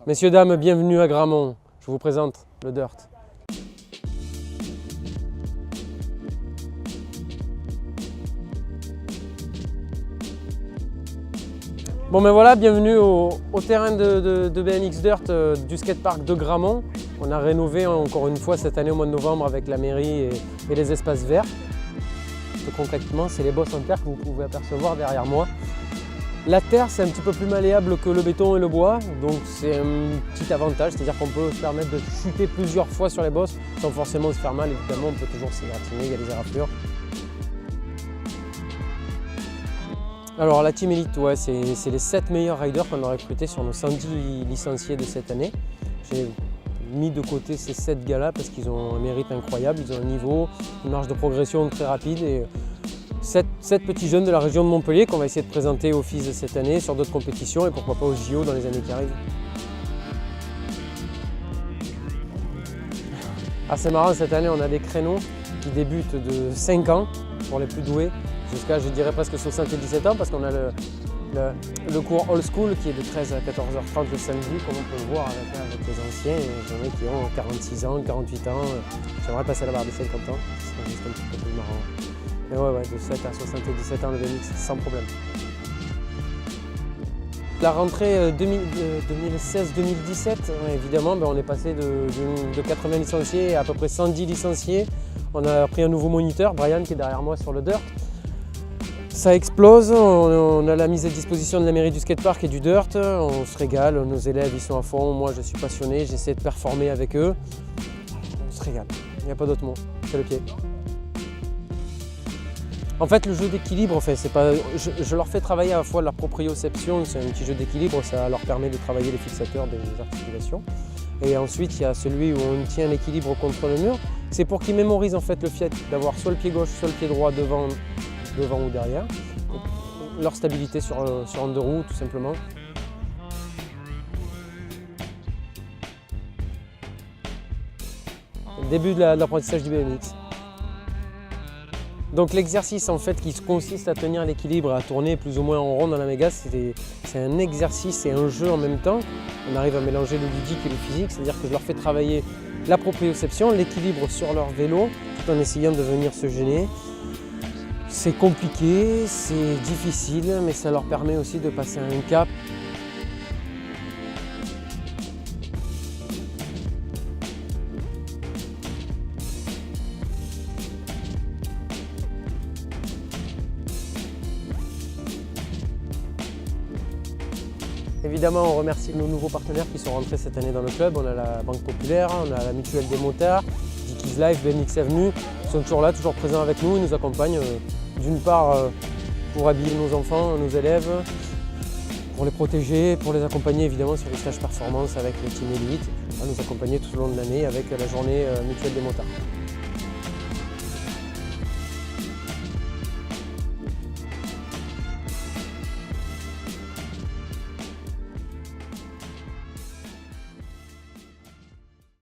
Messieurs, dames, bienvenue à Gramont. Je vous présente le Dirt. Bon ben voilà, bienvenue au terrain de BMX Dirt du skatepark de Gramont. On a rénové encore une fois cette année au mois de novembre avec la mairie et les espaces verts. Concrètement, c'est les bosses en terre que vous pouvez apercevoir derrière moi. La terre, c'est un petit peu plus malléable que le béton et le bois, donc c'est un petit avantage, c'est-à-dire qu'on peut se permettre de chuter plusieurs fois sur les bosses sans forcément se faire mal. Évidemment, on peut toujours s'égratiner, il y a des éraflures. Alors la Team Elite, ouais, c'est les 7 meilleurs riders qu'on a recrutés sur nos 110 licenciés de cette année. J'ai mis de côté ces 7 gars-là parce qu'ils ont un mérite incroyable, ils ont un niveau, une marge de progression très rapide. Et 7 petits jeunes de la région de Montpellier qu'on va essayer de présenter au FIS cette année sur d'autres compétitions et pourquoi pas au JO dans les années qui arrivent. Ah, c'est marrant, cette année on a des créneaux qui débutent de 5 ans pour les plus doués jusqu'à, je dirais, presque 77 ans parce qu'on a le cours old school qui est de 13 à 14h30 le samedi, comme on peut le voir avec les anciens. J'en ai qui ont 46 ans, 48 ans. J'aimerais passer la barre des 50 ans, c'est juste un petit peu plus marrant. Mais ouais, de 7 à 77 ans le BMX, sans problème. La rentrée 2016-2017, évidemment, on est passé de 80 licenciés à peu près 110 licenciés. On a pris un nouveau moniteur, Brian, qui est derrière moi sur le Dirt. Ça explose, on a la mise à disposition de la mairie du skatepark et du Dirt. On se régale, nos élèves ils sont à fond, moi je suis passionné, j'essaie de performer avec eux. On se régale, il n'y a pas d'autre mot, c'est le pied. En fait, le jeu d'équilibre, je leur fais travailler à la fois leur proprioception, c'est un petit jeu d'équilibre, ça leur permet de travailler les fixateurs des articulations. Et ensuite, il y a celui où on tient l'équilibre contre le mur. C'est pour qu'ils mémorisent en fait le fait d'avoir soit le pied gauche, soit le pied droit devant ou derrière. Leur stabilité sur un deux roues, tout simplement. Le début de l'apprentissage du BMX. Donc l'exercice en fait qui consiste à tenir l'équilibre, à tourner plus ou moins en rond dans la méga, c'est un exercice et un jeu en même temps. On arrive à mélanger le ludique et le physique, c'est-à-dire que je leur fais travailler la proprioception, l'équilibre sur leur vélo, tout en essayant de venir se gêner. C'est compliqué, c'est difficile, mais ça leur permet aussi de passer un cap. Évidemment, on remercie nos nouveaux partenaires qui sont rentrés cette année dans le club. On a la Banque Populaire, on a la Mutuelle des Motards, Dickies Life, BMX Avenue. Ils sont toujours là, toujours présents avec nous. Ils nous accompagnent d'une part pour habiller nos enfants, nos élèves, pour les protéger, pour les accompagner évidemment sur les stages performance avec les Team Elite, à nous accompagner tout au long de l'année avec la journée Mutuelle des Motards.